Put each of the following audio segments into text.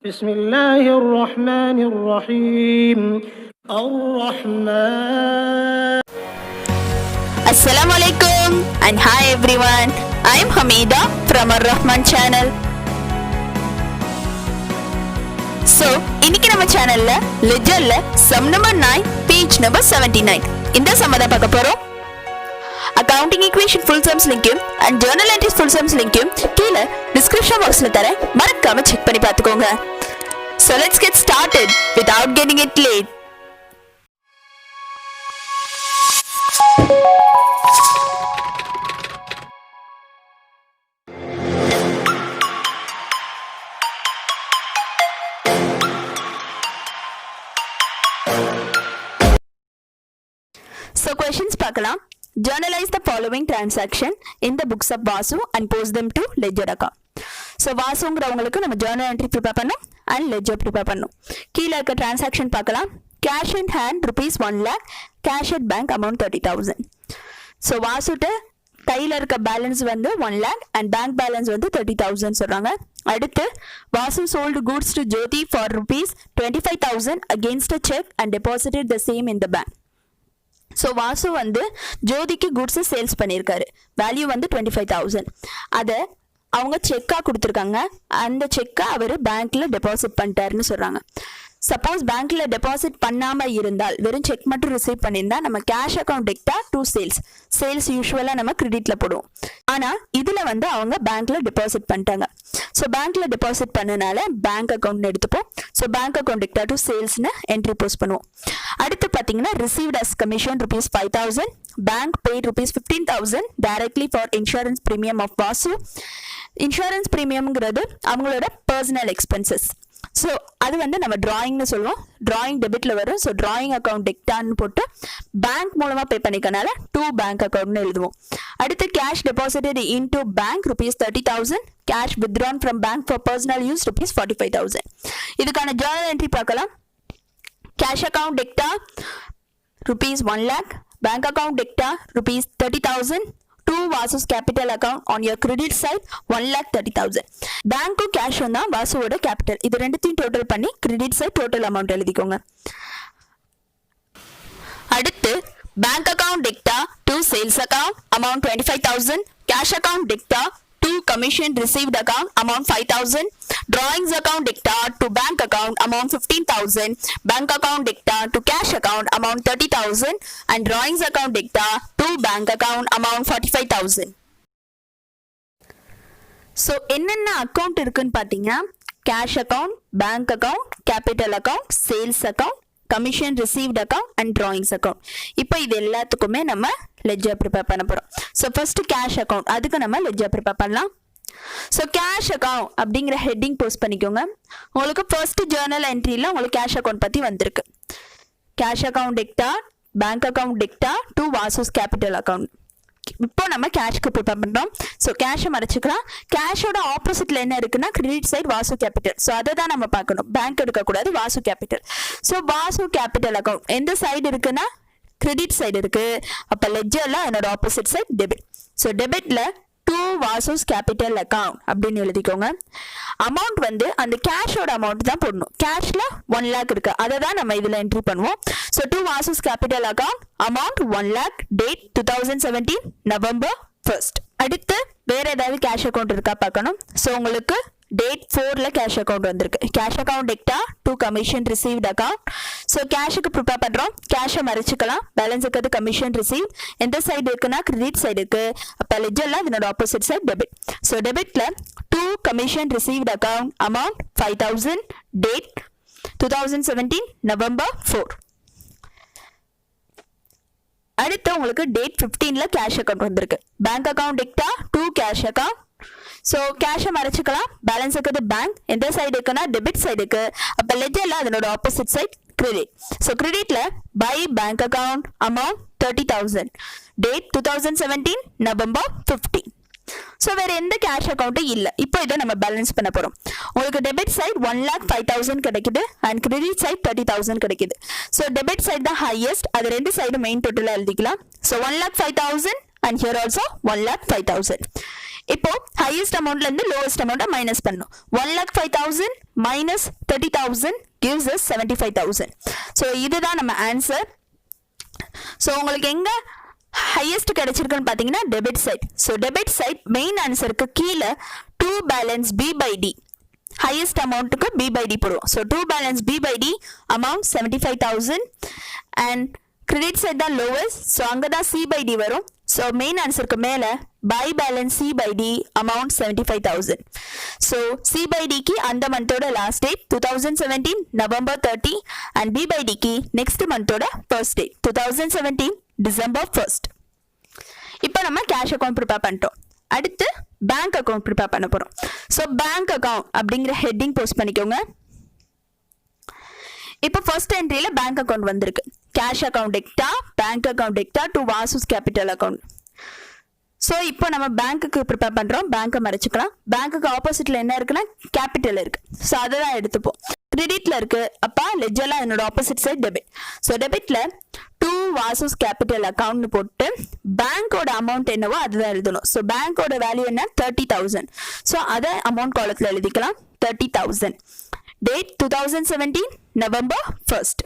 بسم الله الرحمن الرحيم الرحمن. Assalamu alaikum and hi everyone. I am Hamida from Ar-Rahman channel. So, இன்னைக்கு நம்ம சேனல்ல லெஜர்ல sum number 9 page number 79 இந்த sum தான் பார்க்க போறோம். Accounting equation full sums link and journal entries full sums link கீழ description boxல தரேன், மறக்காம செக் பண்ணி பார்த்துக்கோங்க. So let's get started without getting it late. So questions பார்க்கலாம். Journalize the following transaction in the books of Vasu and post them to ledger account. So வாசுங்கிறவங்களுக்கு நம்ம journal entry prepare பண்ணணும் and ledger prepare பண்ணணும். கீழ இருக்க transaction பார்க்கலாம். Cash in hand rupees 1 lakh, cash at bank amount 30,000. So வாசுட்ட கையில இருக்க balance வந்து 1 lakh and bank balance வந்து 30,000 சொல்றாங்க. அடுத்து Vasu sold goods to Jyoti for rupees 25,000 against a check and deposited the same in the bank. So Vasu வந்து ஜோதிக்கு குட்ஸை sales பண்ணியிருக்காரு, value வந்து 25,000. அதை அவங்க செக்காக கொடுத்துருக்காங்க, அந்த செக்கை அவர் பேங்க்ல டெபாசிட் பண்ணிட்டாருன்னு சொல்றாங்க. சப்போஸ் பேங்க்ல டெபாசிட் பண்ணாம இருந்தால், வெறும் செக் மட்டும் ரிசீவ் பண்ணியிருந்தா நம்ம கேஷ் அக்கௌண்ட் டெக்டா டு சேல்ஸ் யூஸ்வலா நம்ம கிரெடிட்ல போடுவோம். ஆனா இதுல வந்து அவங்க பேங்க்ல டெபாசிட் பண்ணிட்டாங்க. ஸோ பேங்க்ல டெபாசிட் பண்ணனால பேங்க் அக்கௌண்ட் எடுத்துப்போம். ஸோ பேங்க் அக்கௌண்ட் டெக்டா டு சேல்ஸ்னு என்ட்ரி போஸ்ட் பண்ணுவோம். அடுத்து பார்த்தீங்கன்னா received as commission rupees 5,000, bank paid rupees 15,000 directly for insurance premium of Vasu. Insurance பிரீமியம்ங்கிறது அவங்களோட பர்சனல் எக்ஸ்பென்சஸ். ஸோ அது வந்து நம்ம டிராயிங்னு சொல்லுவோம், டிராயிங் டெபிட்ல வரும். ஸோ டிராயிங் அக்கௌண்ட் டெக்டான்னு போட்டு பேங்க் மூலமா பே பண்ணிக்கனால டு பேங்க் அக்கௌண்ட்னு எழுதுவோம். அடுத்து cash deposited in to bank rupees 30,000, cash withdrawn from bank for personal use rupees 45,000. இதுக்கான ஜர்னல் என்ட்ரி பார்க்கலாம். Cash account dicta rupees 1 lakh, bank account dicta rupees 30,000 to Vasu's capital account on your credit side 1,30,000. Bank cash வந்தா வாசுவோட capital, இது ரெண்டுத்தையும் total பண்ணி credit side total amount எழுதிக்கோங்க. அடுத்து bank account dicta to sales account amount 25,000, cash account dicta to commission received account amount 5,000, drawings account dicta to bank account amount 15,000, bank account dicta to cash account amount 30,000 and drawings account dicta to bank account amount 45,000. So என்னென்ன account இருக்குன்னு பார்த்தீங்கன்னா cash account, bank account, capital account, sales account, commission received account and drawings account. இப்போ இது எல்லாத்துக்குமே நம்ம ledger prepare பண்ண போறோம். So first cash account, அதுக்கு நம்ம லெட்ஜர் ப்ரிப்பேர் பண்ணலாம். ஸோ கேஷ் அக்கவுண்ட் அப்படிங்கிற ஹெட்டிங் போஸ்ட் பண்ணிக்கோங்க. உங்களுக்கு ஃபர்ஸ்ட் ஜர்னல் என்ட்ரியில் உங்களுக்கு கேஷ் அக்கவுண்ட் பற்றி வந்திருக்கு. Cash account debit, bank account debit to Vasu's capital account. இப்போ நம்ம கேஷ்க்கு ப்ரிப்பேர் பண்ணுறோம். ஸோ கேஷை மறைச்சிக்கலாம். கேஷோட ஆப்போசிட்ல என்ன இருக்குன்னா credit side Vasu capital. So அதை தான் நம்ம பார்க்கணும், பேங்க் எடுக்கக்கூடாது, Vasu capital. So Vasu capital account எந்த சைடு இருக்குன்னா கிரெடிட் சைடு இருக்கு. அப்போ லெட்ஜர்ல என்னோட ஆப்போசிட் சைட் டெபிட். ஸோ டெபிட்ல டு வாசுஸ் கேபிட்டல் அக்கவுண்ட் அப்படின்னு எழுதிக்கோங்க. அமௌண்ட் வந்து அந்த கேஷோட அமௌண்ட் தான் போடணும். கேஷ்ல 1 lakh இருக்கு, அதை தான் நம்ம இதுல என்ட்ரி பண்ணுவோம். So to Vasu's capital account amount 1 lakh, date 2017 November 1st. அடுத்து வேற ஏதாவது கேஷ் அக்கௌண்ட் இருக்கா பார்க்கணும். ஸோ உங்களுக்கு டேட் 4ல கேஷ் அக்கௌண்ட் வந்திருக்கு. Cash account டெக்டா to commission received account. So கேஷுக்கு ப்ரிப்பேர் பண்றோம். கேஷை மறைச்சிக்கலாம். பேலன்ஸ் இருக்கிறது கமிஷன் ரிசீவ். எந்த சைடு இருக்குன்னா கிரெடிட் சைடு இருக்கு. அப்போ லெட்ஜர்ல இதனோட ஆப்போசிட் சைடு டெபிட். ஸோ டெபிட்ல to commission received account amount 5,000, date 2017 November 4. அடுத்து உங்களுக்கு டேட் 15ல கேஷ் அக்கௌண்ட் வந்திருக்கு. Bank account டெக்டா to cash account. So கேஷை மறைச்சிக்கலாம். பேலன்ஸ் இருக்கிறது பேங்க், எந்த சைடு இருக்குன்னா டெபிட் சைடு இருக்கு. அப்போ லெட்ஜர்ல அதனோட ஆப்போசிட் சைட் கிரெடிட். ஸோ கிரெடிட்ல by bank account amount 30,000, date 2017 November 15. So வேற எந்த கேஷ் அக்கௌண்ட்டும் இல்லை. இப்போ இதை நம்ம பேலன்ஸ் பண்ண போறோம். உங்களுக்கு டெபிட் சைட் 1,05,000 கிடைக்குது அண்ட் கிரெடிட் சைட் 30,000 கிடைக்குது. ஸோ டெபிட் சைட் தான் ஹையஸ்ட், அது ரெண்டு சைடு மெயின் டோட்டலா எழுதிக்கலாம். So 1,05,000 and here also 1,05,000. இப்போ ஹையஸ்ட் அமௌண்ட்ல இருந்து லோவஸ்ட் அமௌண்ட்டை மைனஸ் பண்ணும். 1,05,000 minus 30,000 gives us 75,000. ஸோ இதுதான் நம்ம ஆன்சர். ஸோ உங்களுக்கு எங்க ஹையஸ்ட் கிடைச்சிருக்குன்னு பார்த்தீங்கன்னா debit side. So debit side main ஆன்சருக்கு கீழே to balance B by D, highest அமௌண்ட்டுக்கு பி பை டி போடுவோம். So to balance B by D amount 75,000 and credit side தான் லோவஸ்ட். ஸோ அங்கே தான் சி பை டி வரும். ஸோ மெயின் ஆன்சருக்கு மேலே by balance C by D amount 75,000. So C by டிக்கு அந்த மந்தோட last date 2017 November 30 and B by டிக்கு நெக்ஸ்ட் மந்தோட ஃபர்ஸ்ட் டேட் 2017 December 1st. இப்போ நம்ம கேஷ் அக்கௌண்ட் ப்ரிப்பேர் பண்ணிட்டோம். அடுத்து பேங்க் அக்கௌண்ட் ப்ரிப்பேர் பண்ண போகிறோம். ஸோ பேங்க் அக்கௌண்ட் அப்படிங்கிற ஹெட்டிங் போஸ்ட் பண்ணிக்கோங்க. இப்போ ஃபர்ஸ்ட் என்ட்ரியில் பேங்க் அக்கௌண்ட் வந்திருக்கு. கேஷ் அக்கௌண்ட் எக்டா, பேங்க் அக்கௌண்ட் எக்டா to Vasu's capital account. So இப்போ நம்ம பேங்க்குக்கு ப்ரிப்பேர் பண்ணுறோம். பேங்க்கை மறைச்சிக்கலாம். பேங்க்குக்கு ஆப்போசிட்டில் என்ன இருக்குன்னா கேபிட்டல் இருக்கு. ஸோ அதை தான் எடுத்துப்போம். கிரெடிட்ல இருக்கு, அப்பா லெட்ஜர்ல என்னோட ஆப்போசிட் சைட் டெபிட். ஸோ டெபிட்ல டு வாசுஸ் கேபிட்டல் அக்கௌண்ட்னு போட்டு பேங்கோட அமௌண்ட் என்னவோ அதுதான் எழுதணும். ஸோ பேங்கோட வேல்யூ என்ன 30,000. ஸோ அதை அமௌண்ட் காலத்தில் எழுதிக்கலாம் 30,000. Date 2017 November 1st.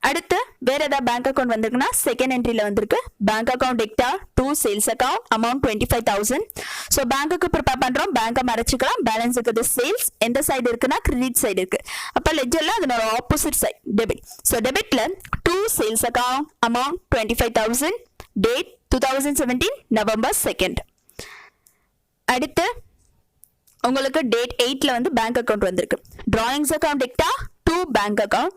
அடுத்து வேற ஏதாவது பேங்க் அக்கௌண்ட் வந்திருக்குன்னா செகண்ட் என்ட்ரியில் வந்திருக்கு. பேங்க் அக்கௌண்ட் எக்டா to sales account amount 25,000. So பேங்க்குக்கு ப்ரிப்பேர் பண்ணுறோம். பேங்கை மறைச்சிக்கலாம். பேலன்ஸ் இருக்குது சேல்ஸ். எந்த சைடு இருக்குன்னா கிரெடிட் சைடு இருக்கு. அப்போ லெட்ஜர்ல அதனோட ஆப்போசிட் சைட் டெபிட். ஸோ டெபிட்ல to sales account amount 25,000. Date 2017 November 2nd. அடுத்து உங்களுக்கு டேட் 8ல வந்து பேங்க் அக்கௌண்ட் வந்திருக்கு. டிராயிங்ஸ் அக்கௌண்ட் எக்டா டு பேங்க் அக்கௌண்ட்.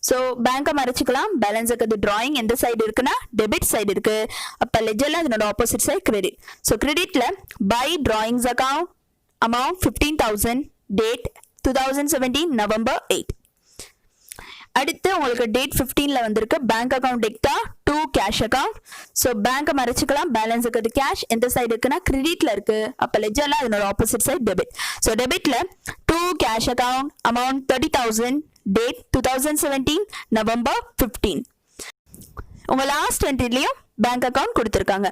ஸோ பேங்கை மறைச்சிக்கலாம். பேலன்ஸ் இருக்குது டிராயிங் எந்த சைடு இருக்குன்னா டெபிட் சைடு இருக்கு. அப்போ லெட்ஜர்ல அதனோட ஆப்போசிட் சைடு கிரெடிட். ஸோ கிரெடிட்ல by drawings account amount 15,000. Date 2017 November 8. அடுத்து உங்களுக்கு டேட் 15ல வந்திருக்கு பேங்க் அக்கௌண்ட் எக்டா டு கேஷ் அக்கௌண்ட். ஸோ பேங்கை மறைச்சிக்கலாம். பேலன்ஸ் இருக்குது கேஷ் எந்த சைடு இருக்குன்னா கிரெடிட்ல இருக்கு. அப்போ லெட்ஜர்ல அதனோட ஆப்போசிட் சைடு டெபிட். ஸோ டெபிட்ல to cash account amount 30,000. Date 2017 November 15. உங்க லாஸ்ட் என்ட்ரிலையும் பேங்க் அக்கௌண்ட் கொடுத்துருக்காங்க.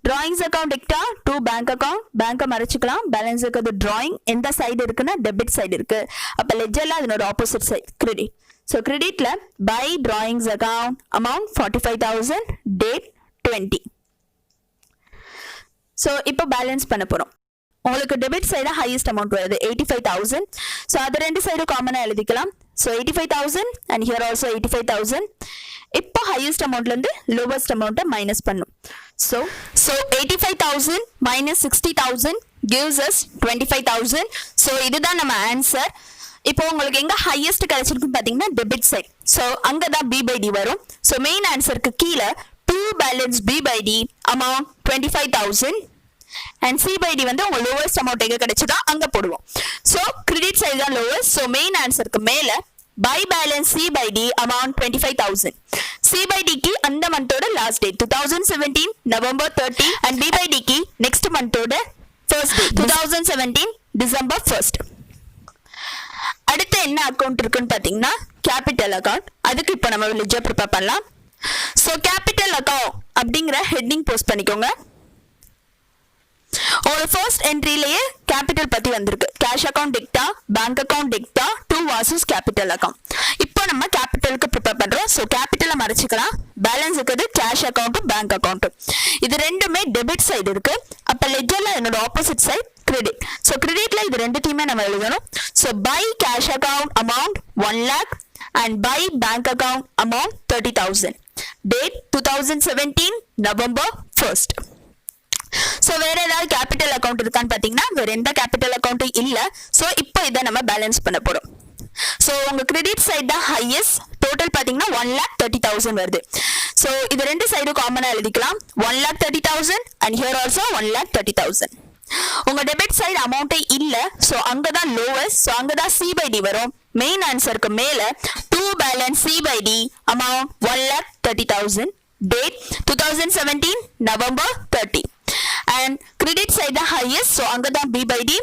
டிராயிங்ஸ் அக்கௌண்ட் எக்டா டு பேங்க் அக்கௌண்ட். பேங்கை மறைச்சிக்கலாம். பேலன்ஸ் இருக்குது டிராயிங் எந்த சைடு இருக்குன்னா டெபிட் சைடு இருக்கு. அப்போ லெட்ஜர்ல அதனோட ஆப்போசிட் சைடு கிரெடிட். ஸோ கிரெடிட்ல by drawings account amount 45,000. Date 20. So இப்போ பேலன்ஸ் பண்ண போறோம். உங்களுக்கு டெபிட் சைடு ஹையஸ்ட் அமௌண்ட் வருது 85,000. ஸோ அது ரெண்டு சைடும் காமனாக எழுதிக்கலாம். So 85,000 and here also 85,000. இப்போ ஹையஸ்ட் அமௌண்ட்ல இருந்து லோவஸ்ட் அமௌண்ட்டை மைனஸ் பண்ணும். So 85,000 minus 60,000 gives us 25,000. So இதுதான் நம்ம ஆன்சர். இப்போ உங்களுக்கு எங்க ஹையஸ்ட் கிடைச்சிருக்குன்னு பாத்தீங்கன்னா டெபிட் சைட். ஸோ அங்கதான் பி பை டி வரும். ஸோ மெயின் ஆன்சருக்கு கீழே to balance B by D amount 25,000 and C by D வந்து உங்க லோவஸ்ட் அமௌண்ட் எங்க கிடைச்சதோ அங்க போடுவோம். ஸோ கிரெடிட் சைடு தான் லோவஸ்ட். ஸோ மெயின் ஆன்சருக்கு மேல by balance C by D amount 25,000. C by டிக்கு அந்த மந்தோட last date 2017 November 30 and B by டிக்கு நெக்ஸ்ட் மந்தோட ஃபர்ஸ்ட் டேட் 2017 December 1st. அடுத்து என்ன அக்கௌண்ட் இருக்குன்னு பாத்தீங்கன்னா கேபிட்டல் அக்கௌண்ட். அதுக்கு இப்போ நம்ம லெட்ஜர் ப்ரிப்பேர் பண்ணலாம். ஸோ கேபிட்டல் அக்கௌண்ட் அப்படிங்கிற ஹெட்டிங் போஸ்ட் பண்ணிக்கோங்க. ஒரு ஃபர்ஸ்ட் என்ட்ரிலேயே கேபிட்டல் பத்தி வந்திருக்கு. கேஷ் அக்கௌண்ட் டெக்டா, bank account டெக்டா to Vasu's capital account. இப்போ நம்ம கேபிட்டலுக்கு ப்ரிப்பேர் பண்றோம். ஸோ கேபிட்டலை மறைச்சிக்கலாம். பேலன்ஸ் இருக்குது கேஷ் அக்கௌண்ட்டும் பேங்க் அக்கௌண்ட்டும். இது ரெண்டுமே டெபிட் சைடு இருக்கு. அப்ப லெட்ஜர்ல என்னோட ஆப்போசிட் சைடு கிரெடிட். ஸோ கிரெடிட்ல இது ரெண்டுத்தையுமே நம்ம எழுதணும். So by cash account amount 1 lakh and by bank account amount 30,000. Date 2017 November 1st. So வேற ஏதாவது கேபிட்டல் அக்கௌண்ட் இருக்கான்னு பாத்தீங்கன்னா வேற எந்த கேபிட்டல் அக்கௌண்ட்டும் இல்ல. ஸோ இப்போ இதை நம்ம பேலன்ஸ் பண்ண போறோம். ஸோ உங்க கிரெடிட் சைடு தான் ஹையஸ்ட். டோட்டல் பாத்தீங்கன்னா 1,30,000 வருது. ஸோ இது ரெண்டு சைடும் காமனா எழுதிக்கலாம். 1,30,000 அண்ட் ஹியர் ஆல்சோ 1,30,000. உங்க டெபிட் சைடு அமௌண்ட்டே இல்ல. ஸோ அங்கதான் லோவஸ்ட். ஸோ அங்கதான் சி பை டி வரும். மெயின் ஆன்சருக்கு மேல to balance C by D amount 1,30,000. Date 2017 November 30. And credit side தான் ஹையஸ்ட். ஸோ அங்கதான் B by D.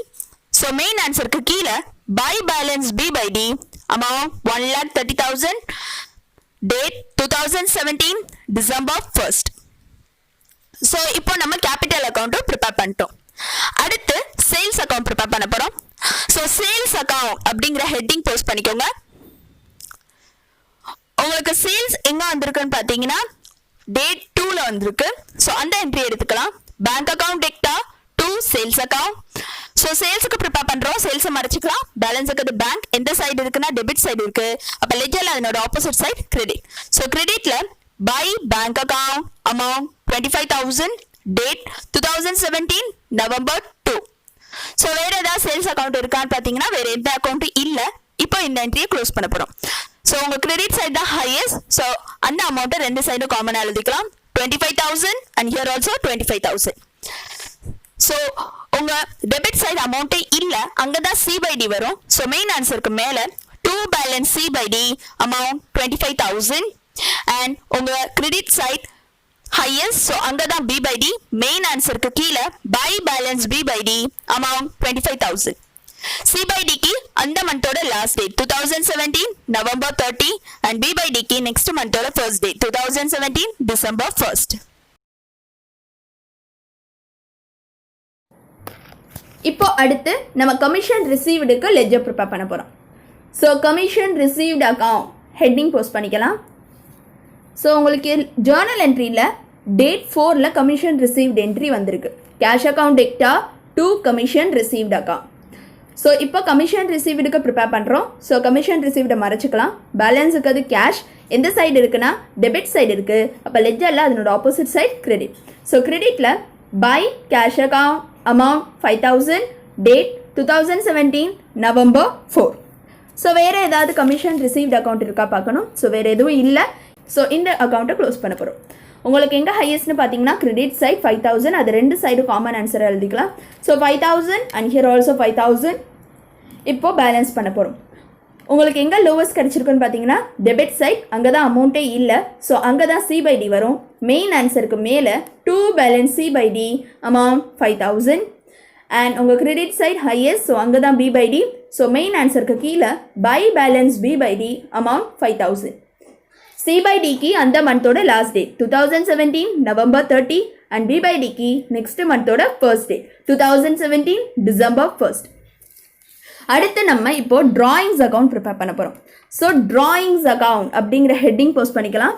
So main ஆன்சருக்கு கீழே by balance B by D amount 1,30,000. Date 2017 December 1st. So இப்போ நம்ம capital அக்கௌண்ட்டும் prepare பண்ணிட்டோம். அடுத்து சேல்ஸ் அக்கௌண்ட் ப்ரிப்பேர் பண்ண போகிறோம். ஸோ சேல்ஸ் அக்கௌண்ட் அப்படிங்கிற ஹெட்டிங் போஸ்ட் பண்ணிக்கோங்க. உங்களுக்கு சேல்ஸ் எங்கே வந்திருக்குன்னு பார்த்தீங்கன்னா டேட் 2ல வந்திருக்கு. ஸோ அந்த என்ட்ரி எடுத்துக்கலாம். Bank account டெக்டா to sales account. So சேல்ஸுக்கு ப்ரிப்பேர் பண்ணுறோம். சேல்ஸை மறைச்சிக்கலாம். பேலன்ஸ் இருக்கிறது பேங்க். எந்த சைடு இருக்குன்னா டெபிட் சைடு இருக்கு. அப்போ லெட்ஜரில் அதனோட ஆப்போசிட் சைடு கிரெடிட். ஸோ கிரெடிட்ல by bank account amount 25,000 date 2017 November 2. So வேற ஏதாவது சேல்ஸ் அக்கௌண்ட் இருக்கான்னு பார்த்தீங்கன்னா வேற எந்த அக்கௌண்ட்டும் இல்லை. இப்போ இந்த என்ட்ரியை க்ளோஸ் பண்ண போகிறோம். ஸோ உங்க கிரெடிட் சைடு தான் ஹையஸ்ட். ஸோ அந்த அமௌண்ட்டை ரெண்டு சைடும் காமனாக எழுதிக்கலாம். 25,000 அண்ட் ஹியர் ஆல்சோ 25,000. ஸோ உங்க டெபிட் சைடு அமௌண்ட்டே இல்லை, அங்கே தான் C/D வரும். ஸோ மெயின் ஆன்சருக்கு மேலே to balance C/D amount 25,000 and உங்க கிரெடிட் சைட் ஹையஸ்ட். ஸோ அங்கே தான் B/D. மெயின் ஆன்சருக்கு கீழே பை பேலன்ஸ் B/D அமௌண்ட் 25,000. C/Dக்கு அந்த மந்தோட லாஸ்ட் டேட் 2017 நவம்பர் 30 அண்ட் B/Dக்கு நெக்ஸ்ட் மந்தோட ஃபர்ஸ்ட் டேட் 2017 டிசம்பர் 1. இப்போ அடுத்து நம்ம கமிஷன் ரிசீவ்டுக்கு லெட்ஜர் ப்ரிப்பேர் பண்ண போகிறோம். So commission received account heading post பண்ணிக்கலாம். ஸோ உங்களுக்கு ஜேர்னல் என்ட்ரியில் டேட் 4ல் கமிஷன் ரிசீவ்டு என்ட்ரி வந்திருக்கு. Cash account டெக்டா to commission received account. So இப்போ கமிஷன் ரிசீவ்டுக்கு ப்ரிப்பேர் பண்ணுறோம். ஸோ கமிஷன் ரிசீவ்டை மறைச்சிக்கலாம். பேலன்ஸுக்கு அது கேஷ். எந்த சைடு இருக்குன்னா டெபிட் சைடு இருக்குது. அப்போ லெட்ஜரில் அதனோட ஆப்போசிட் சைடு கிரெடிட். ஸோ கிரெடிட்டில் by cash account amount 5,000 date 2017 November 4. So வேறு ஏதாவது கமிஷன் ரிசீவ்டு அக்கௌண்ட் இருக்கா பார்க்கணும். ஸோ வேறு எதுவும் இல்லை. ஸோ இந்த அக்கௌண்ட்டை க்ளோஸ் பண்ண போகிறோம். உங்களுக்கு எங்கே ஹையஸ்ட்னு பார்த்தீங்கன்னா கிரெடிட் சைட் 5,000. அது ரெண்டு சைடு காமன் ஆன்சரை எழுதிக்கலாம். So 5,000 and here also 5,000. இப்போது பேலன்ஸ் பண்ண போகிறோம். உங்களுக்கு எங்கே லோவஸ்ட் கிடச்சிருக்குன்னு பார்த்தீங்கன்னா டெபிட் சைட். அங்கே தான் அமௌண்ட்டே இல்லை. ஸோ அங்கே தான் C/D வரும். மெயின் ஆன்சருக்கு மேலே to balance C/D amount 5,000 and உங்கள் கிரெடிட் சைட் ஹையஸ்ட். ஸோ அங்கே தான் B/D. ஸோ மெயின் ஆன்சருக்கு கீழே பை பேலன்ஸ் B/D அமௌண்ட் 5,000. C/Dக்கு அந்த மந்தோட லாஸ்ட் டேட் 2017 நவம்பர் 30 அண்ட் B/Dக்கு நெக்ஸ்ட் மந்தோட ஃபர்ஸ்ட் டேட் 2017 டிசம்பர் 1. அடுத்து நம்ம இப்போ டிராயிங்ஸ் அக்கௌண்ட் ப்ரிப்பேர் பண்ண போகிறோம். ஸோ டிராயிங்ஸ் அக்கௌண்ட் அப்படிங்கிற ஹெட்டிங் போஸ்ட் பண்ணிக்கலாம்.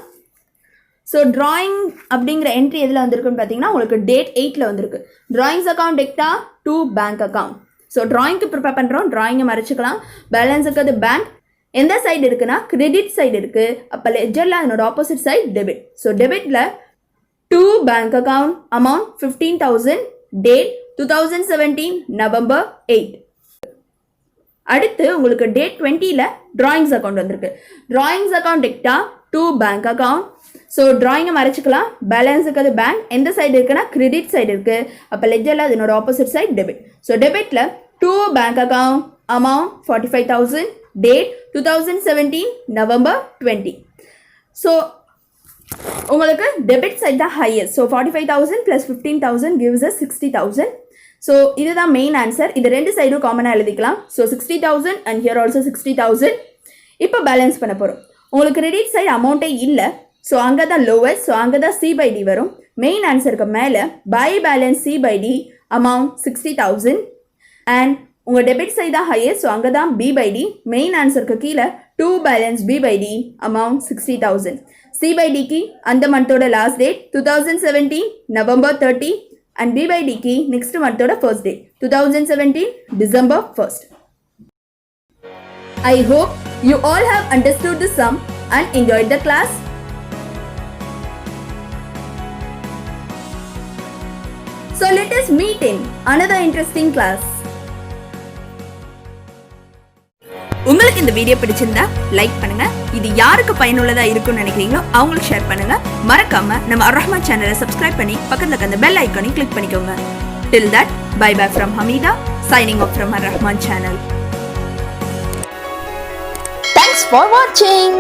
ஸோ டிராயிங் அப்படிங்கிற என்ட்ரி எதில் வந்திருக்குன்னு பார்த்தீங்கன்னா உங்களுக்கு டேட் 8ல் வந்திருக்கு. Drawings account டெக்டா to bank account. So டிராயிங்க்கு ப்ரிப்பேர் பண்ணுறோம். டிராயிங்கை மறைச்சிக்கலாம். பேலன்ஸுக்கு அது பேங்க். எந்த சைடு இருக்குன்னா கிரெடிட் சைடு இருக்குது. அப்போ லெட்ஜரில் அதனோட ஆப்போசிட் சைடு டெபிட். ஸோ டெபிட்டில் to bank account amount 15,000 date 2017 November 8. அடுத்து உங்களுக்கு டேட் 20ல் டிராயிங்ஸ் அக்கௌண்ட் வந்திருக்கு. Drawings account டெக்டா to bank account. So டிராயிங்கை மறைச்சிக்கலாம். பேலன்ஸுக்கு அது பேங்க். எந்த சைடு இருக்குன்னா கிரெடிட் சைடு இருக்குது. அப்போ லெட்ஜரில் அதனோட ஆப்போசிட் சைடு டெபிட். ஸோ டெபிட்டில் to bank account amount 45,000 date 2017 November 20. So உங்களுக்கு டெபிட் சைட் தான் highest. So 45,000 + 15,000 gives us 60,000. So இதுதான் மெயின் ஆன்சர். இது ரெண்டு சைடும் காமனாக எழுதிக்கலாம். So 60,000 and here also 60,000. இப்போ பேலன்ஸ் பண்ண போகிறோம். உங்களுக்கு கிரெடிட் சைடு அமௌண்ட்டே இல்லை. ஸோ அங்கே தான் லோவஸ்ட். ஸோ அங்கே தான் C/D வரும். மெயின் ஆன்சருக்கு மேலே by balance C/D amount 60,000 and உங்கள் டெபிட் சைடு தான் ஹையஸ்ட். ஸோ அங்கே தான் B/D. மெயின் ஆன்சருக்கு கீழே டு பேலன்ஸ் B/D அமௌண்ட் 60,000. C/Dக்கு அந்த மந்தோட லாஸ்ட் டேட் 2017 நவம்பர் 30 அண்ட் B/Dக்கு நெக்ஸ்ட் மந்தோட first date 2017 December 1. I hope you all have understood the sum and enjoyed the class. So let us meet in another interesting class. உங்களுக்கு இந்த video பிடிச்சிருந்தா like பண்ணுங்க. இது யாருக்கு பயனுள்ளதா இருக்கும்னு நினைக்கிறீங்களோ அவங்களுக்கு ஷேர் பண்ணுங்க. மறக்காம நம்ம அர்-ரஹ்மான் சேனலை சப்ஸ்கிரைப் பண்ணி பக்கத்துல இருக்க அந்த பெல் ஐகானையும் கிளிக் பண்ணிக்கோங்க. Till that, bye bye from Hamida, signing off from Ar-Rahman channel. Thanks for watching.